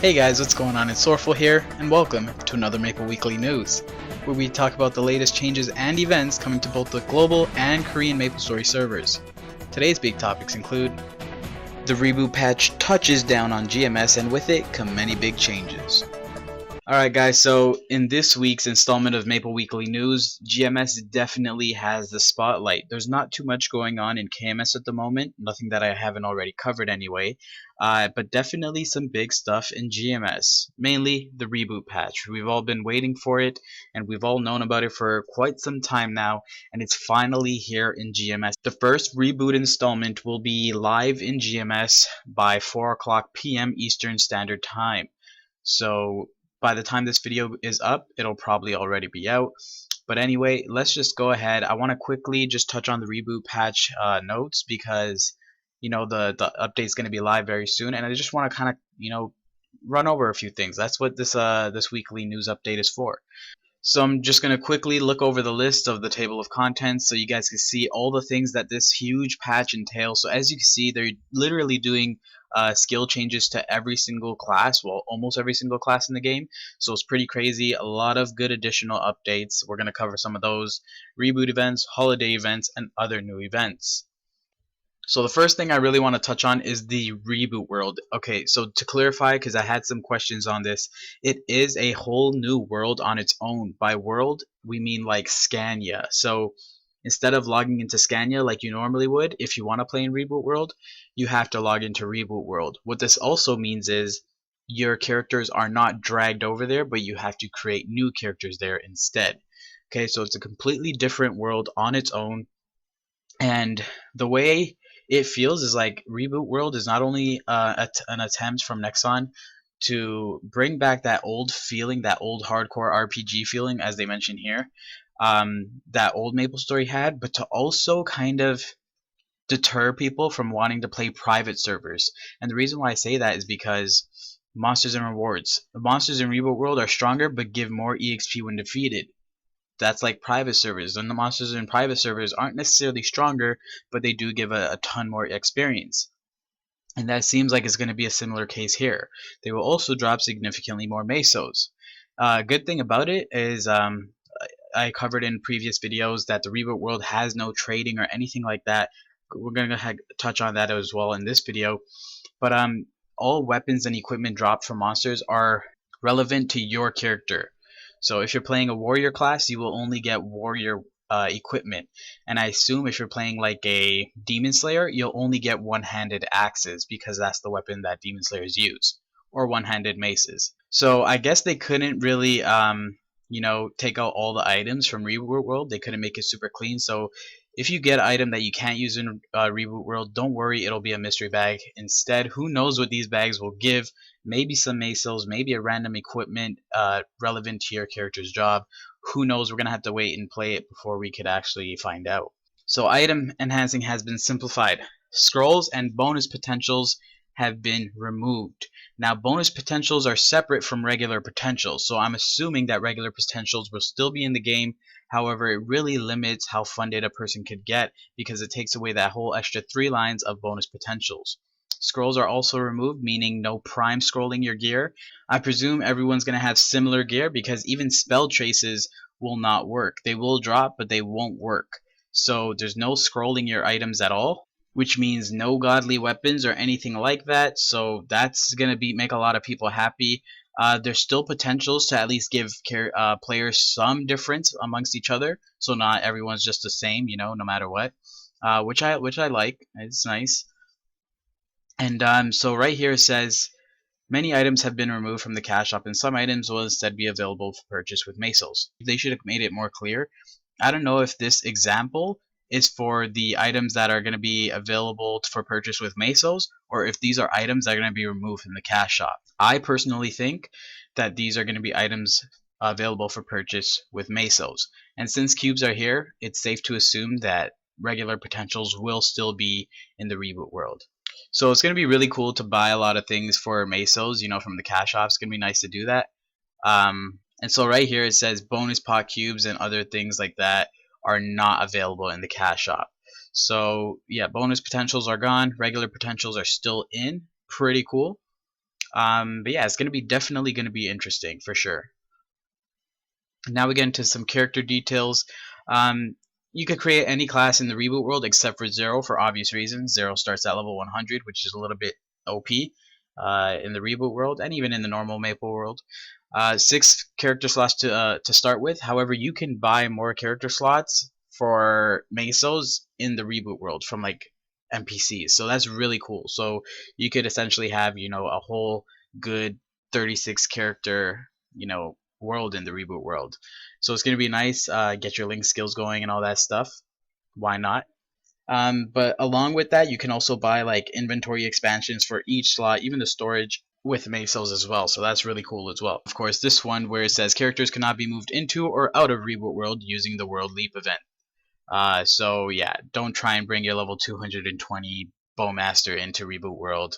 Hey guys, what's going on? It's Sorrowful here, and welcome to another Maple Weekly News, where we talk about the latest changes and events coming to both the global and Korean MapleStory servers. Today's big topics include the Reboot Patch touches down on GMS, and with it come many big changes. Alright guys, so in this week's installment of Maple Weekly News, GMS definitely has the spotlight. There's not too much going on in KMS at the moment, nothing that I haven't already covered anyway, but definitely some big stuff in GMS, mainly the Reboot Patch. We've all been waiting for it, and we've all known about it for quite some time now, and it's finally here in GMS. The first Reboot installment will be live in GMS by 4 o'clock p.m. Eastern Standard Time. So by the time this video is up, it'll probably already be out. But anyway, let's just go ahead. I want to quickly just touch on the Reboot Patch notes because the update's going to be live very soon, and I just want to kind of run over a few things. That's what this weekly news update is for. So I'm just going to quickly look over the list of the table of contents so you guys can see all the things that this huge patch entails. So as you can see, they're literally doing skill changes to every single class, well, almost every single class in the game. So it's pretty crazy. A lot of good additional updates. We're going to cover some of those reboot events, holiday events, and other new events. So the first thing I really want to touch on is the reboot world. Okay, so to clarify, because I had some questions on this, it is a whole new world on its own. By world, we mean like Scania. So instead of logging into Scania like you normally would, if you want to play in Reboot World, you have to log into Reboot World. What this also means is your characters are not dragged over there, but you have to create new characters there instead. Okay, so it's a completely different world on its own, and the way it feels is like Reboot World is not only an attempt from Nexon to bring back that old feeling, that old hardcore RPG feeling, as they mention here, that old MapleStory had, but to also kind of deter people from wanting to play private servers. And the reason why I say that is because monsters and rewards. The monsters in Reboot World are stronger, but give more EXP when defeated. That's like private servers, and the monsters in private servers aren't necessarily stronger, but they do give a ton more experience. And that seems like it's going to be a similar case here. They will also drop significantly more mesos. Good thing about it is I covered in previous videos that the Reboot World has no trading or anything like that. We're going to touch on that as well in this video. But all weapons and equipment dropped from monsters are relevant to your character. So if you're playing a warrior class, you will only get warrior equipment. And I assume if you're playing like a demon slayer, you'll only get one-handed axes because that's the weapon that demon slayers use, or one-handed maces. So I guess they couldn't really take out all the items from Reboot World. They couldn't make it super clean. So if you get an item that you can't use in Reboot World, don't worry, it'll be a mystery bag. Instead, who knows what these bags will give? Maybe some mesos, maybe a random equipment relevant to your character's job. Who knows? We're going to have to wait and play it before we could actually find out. So item enhancing has been simplified. Scrolls and bonus potentials have been removed. Now bonus potentials are separate from regular potentials, so I'm assuming that regular potentials will still be in the game. However, it really limits how funded a person could get because it takes away that whole extra 3 lines of bonus potentials. Scrolls are also removed, meaning no prime scrolling your gear. I presume everyone's going to have similar gear because even spell traces will not work. They will drop, but they won't work. So there's no scrolling your items at all, which means no godly weapons or anything like that. So that's going to make a lot of people happy. There's still potentials to at least give players some difference amongst each other, so not everyone's just the same, no matter what, which I like. It's nice. And so right here it says many items have been removed from the cash shop, and some items will instead be available for purchase with mesos. They should have made it more clear. I don't know if this example is for the items that are going to be available for purchase with mesos, or if these are items that are going to be removed from the cash shop. I personally think that these are going to be items available for purchase with mesos. And since cubes are here, it's safe to assume that regular potentials will still be in the Reboot World. So it's going to be really cool to buy a lot of things for mesos, from the cash shop. It's going to be nice to do that. And so right here it says bonus pot cubes and other things like that are not available in the cash shop. So yeah, bonus potentials are gone. Regular potentials are still in. Pretty cool. But yeah, it's definitely gonna be interesting for sure. Now we get into some character details. Um, you could create any class in the reboot world except for Zero for obvious reasons. Zero starts at level 100, which is a little bit OP in the reboot world, and even in the normal Maple world. 6 character slots to start with. However, you can buy more character slots for Mesos in the reboot world from like NPCs. So that's really cool. So you could essentially have, a whole good 36 character, world in the reboot world. So it's going to be nice. Get your link skills going and all that stuff. Why not? But along with that, you can also buy like inventory expansions for each slot, even the storage with Mesos as well. So that's really cool as well. Of course, this one where it says characters cannot be moved into or out of Reboot World using the World Leap event. So yeah, don't try and bring your level 220 Bowmaster into Reboot World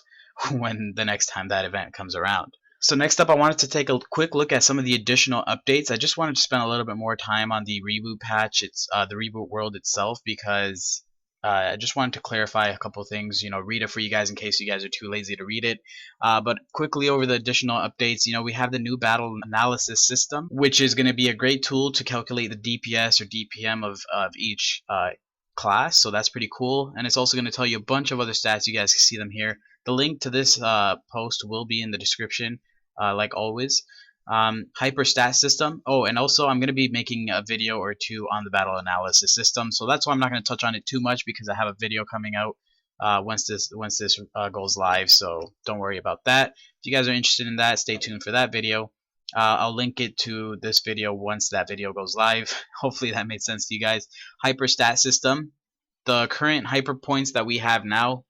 when the next time that event comes around. So next up, I wanted to take a quick look at some of the additional updates. I just wanted to spend a little bit more time on the reboot patch, the reboot world itself, because I just wanted to clarify a couple things. Read it for you guys in case you guys are too lazy to read it. But quickly over the additional updates, we have the new battle analysis system, which is going to be a great tool to calculate the DPS or DPM of each class. So that's pretty cool, and it's also going to tell you a bunch of other stats. You guys can see them here. The link to this post will be in the description. Like always. Hyper stat system. Oh, and also I'm going to be making a video or two on the battle analysis system, so that's why I'm not going to touch on it too much, because I have a video coming out once this goes live, so don't worry about that. If you guys are interested in that, stay tuned for that video. I'll link it to this video once that video goes live. Hopefully that made sense to you guys. Hyper stat system. The current hyper points that we have now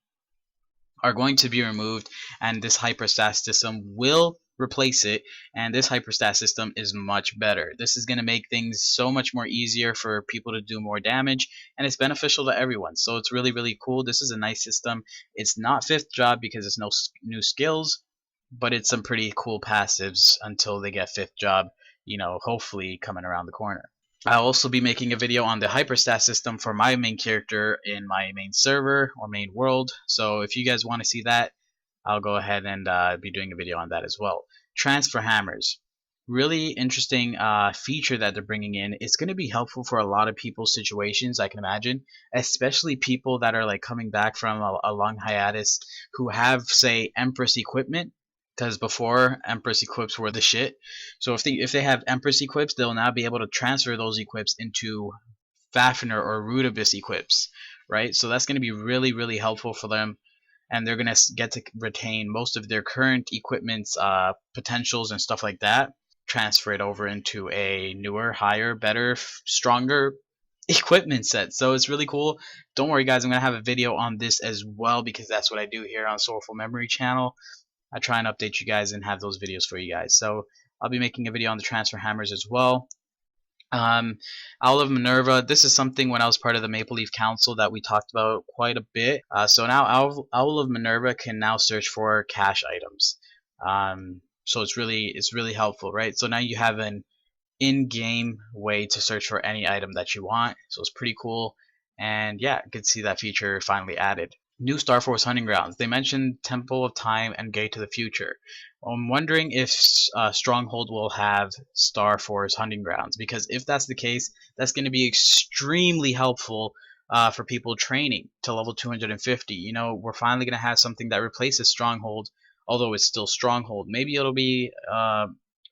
are going to be removed, and this hyperstat system will replace it, and this hyperstat system is much better. This is going to make things so much more easier for people to do more damage, and it's beneficial to everyone, so it's really, really cool. This is a nice system. It's not 5th job because it's no new skills, but it's some pretty cool passives until they get 5th job, hopefully coming around the corner. I'll also be making a video on the hyperstat system for my main character in my main server or main world. So if you guys want to see that, I'll go ahead and be doing a video on that as well. Transfer hammers. Really interesting feature that they're bringing in. It's going to be helpful for a lot of people's situations, I can imagine, especially people that are like coming back from a long hiatus who have, say, Empress equipment, because before Empress equips were the shit. So if they have Empress equips, they'll now be able to transfer those equips into Fafnir or Rudibus equips, right? So that's going to be really, really helpful for them, and they're going to get to retain most of their current equipment's potentials and stuff like that, transfer it over into a newer, higher, better, stronger equipment set. So it's really cool. Don't worry, guys, I'm going to have a video on this as well, because that's what I do here on Sorrowful Memory channel. I try and update you guys and have those videos for you guys. So I'll be making a video on the transfer hammers as well. Owl of Minerva. This is something when I was part of the Maple Leaf Council that we talked about quite a bit. So now Owl of Minerva can now search for cache items. So it's really helpful, right? So now you have an in-game way to search for any item that you want. So it's pretty cool. And yeah, good to see that feature finally added. New Star Force hunting grounds. They mentioned Temple of Time and Gate to the Future. I'm wondering if Stronghold will have Star Force hunting grounds, because if that's the case, that's going to be extremely helpful for people training to level 250. We're finally going to have something that replaces Stronghold, although it's still Stronghold. Maybe it'll be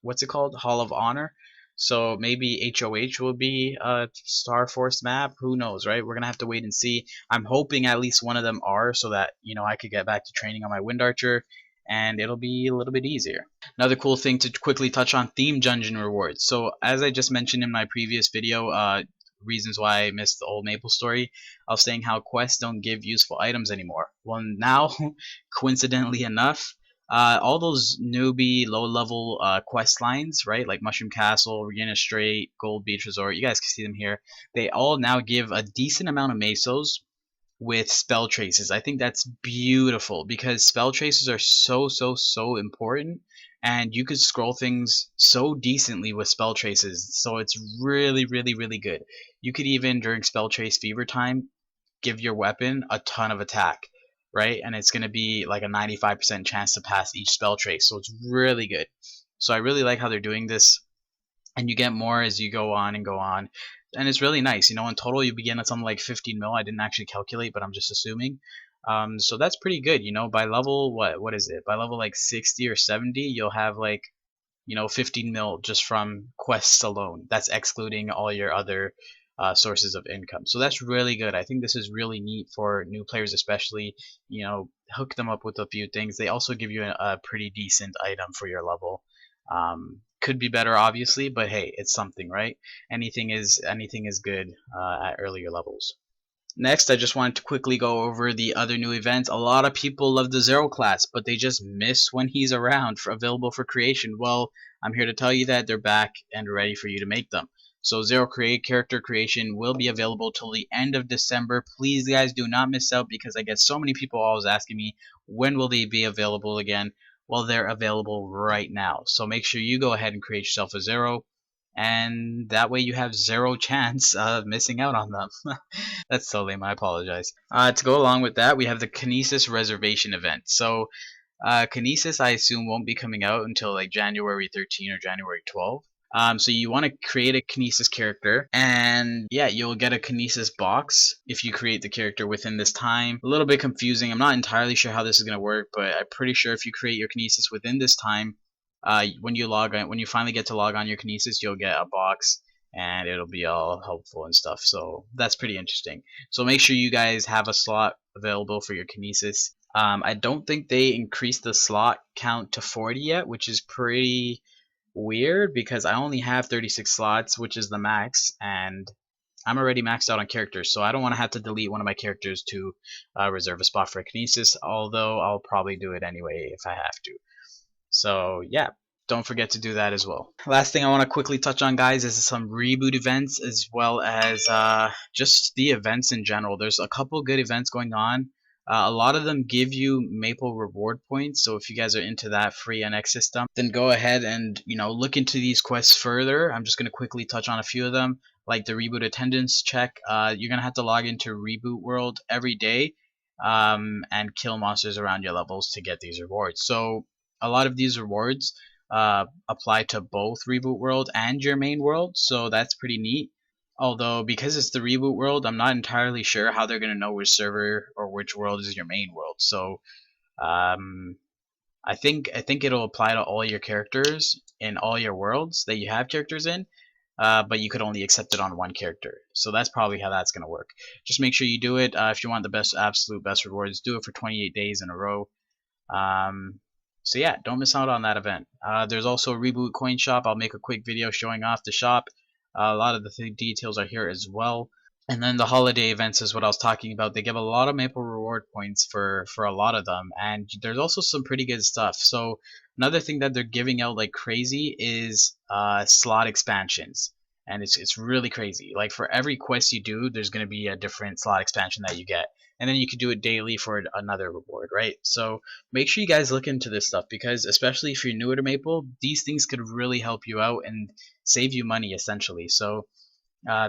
what's it called? Hall of Honor. So maybe HOH will be a Star Force map. Who knows, right? We're going to have to wait and see. I'm hoping at least one of them are, so that, I could get back to training on my Wind Archer, and it'll be a little bit easier. Another cool thing to quickly touch on, theme dungeon rewards. So as I just mentioned in my previous video, reasons why I missed the old MapleStory, I was saying how quests don't give useful items anymore. Well, now, coincidentally enough, all those newbie low-level quest lines, right, like Mushroom Castle, Regina Strait, Gold Beach Resort, you guys can see them here, they all now give a decent amount of mesos with spell traces. I think that's beautiful, because spell traces are so important, and you could scroll things so decently with spell traces, so it's really good. You could even, during spell trace fever time, give your weapon a ton of attack. right? And it's going to be like a 95% chance to pass each spell trace, so it's really good. So I really like how they're doing this, and you get more as you go on and go on, and it's really nice. You know, in total you begin at something like 15 mil. I didn't actually calculate, but I'm just assuming. So that's pretty good. You know, by level what is it? By level like 60 or 70, you'll have like, you know, 15 mil just from quests alone. That's excluding all your other sources of income. So that's really good. I think this is really neat for new players, especially. You know, hook them up with a few things. They also give you a pretty decent item for your level. Could be better, obviously, but hey, it's something, right? Anything is good at earlier levels. Next, I just wanted to quickly go over the other new events. A lot of people love the Zero class, but they just miss when he's around for available for creation. Well, I'm here to tell you that they're back and ready for you to make them. So Zero character creation will be available till the end of December. Please, guys, do not miss out, because I get so many people always asking me, when will they be available again? Well, they're available right now. So make sure you go ahead and create yourself a Zero, and that way you have zero chance of missing out on them. That's so lame, I apologize. To go along with that, we have the Kinesis Reservation event. So Kinesis, I assume, won't be coming out until like January 13 or January 12. So you want to create a Kinesis character, and yeah, you'll get a Kinesis box if you create the character within this time. A little bit confusing. I'm not entirely sure how this is going to work, but I'm pretty sure if you create your Kinesis within this time, when you finally get to log on your Kinesis, you'll get a box, and it'll be all helpful and stuff. So that's pretty interesting. So make sure you guys have a slot available for your Kinesis. I don't think they increased the slot count to 40 yet, which is pretty weird because I only have 36 slots, which is the max, and I'm already maxed out on characters, so I don't want to have to delete one of my characters to reserve a spot for Kinesis, although I'll probably do it anyway if I have to. So yeah, don't forget to do that as well. Last thing I want to quickly touch on, guys, is some reboot events, as well as just the events in general. There's a couple good events going on. A lot of them give you Maple reward points, so if you guys are into that free NX system, then go ahead and, you know, look into these quests further. I'm just going to quickly touch on a few of them, like the reboot attendance check. You're going to have to log into Reboot World every day and kill monsters around your levels to get these rewards. So a lot of these rewards apply to both Reboot World and your main world, so that's pretty neat. Although, because it's the Reboot World, I'm not entirely sure how they're going to know which server or which world is your main world. So I think it'll apply to all your characters in all your worlds that you have characters in, but you could only accept it on one character. So that's probably how that's going to work. Just make sure you do it. If you want the absolute best rewards, do it for 28 days in a row. So yeah, don't miss out on that event. There's also a Reboot coin shop. I'll make a quick video showing off the shop. A lot of the details are here as well. And then the holiday events is what I was talking about. They give a lot of Maple reward points for a lot of them, and there's also some pretty good stuff. So another thing that they're giving out like crazy is slot expansions, and it's really crazy. Like for every quest you do, there's going to be a different slot expansion that you get, and then you can do it daily for another reward, right? So make sure you guys look into this stuff, because especially if you're newer to Maple, these things could really help you out and save you money essentially. So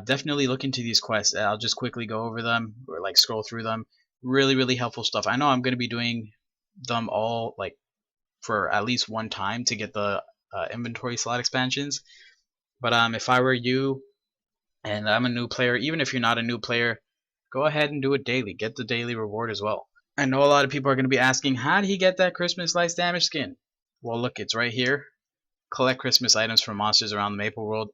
definitely look into these quests. I'll just quickly go over them or like scroll through them. Really helpful stuff. I know I'm going to be doing them all like for at least one time to get the inventory slot expansions. But if I were you and I'm a new player, even if you're not a new player, go ahead and do it daily. Get the daily reward as well. I know a lot of people are going to be asking, how did he get that Christmas Lights damage skin? Well, look, it's right here. Collect Christmas items from monsters around the Maple world.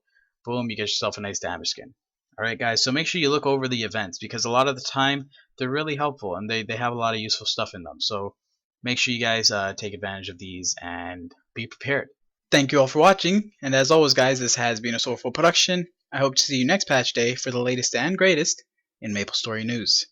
Boom, you get yourself a nice damage skin. Alright guys, so make sure you look over the events, because a lot of the time they're really helpful and they have a lot of useful stuff in them. So make sure you guys take advantage of these and be prepared. Thank you all for watching, and as always guys, this has been a Sorrowful production. I hope to see you next patch day for the latest and greatest in MapleStory news.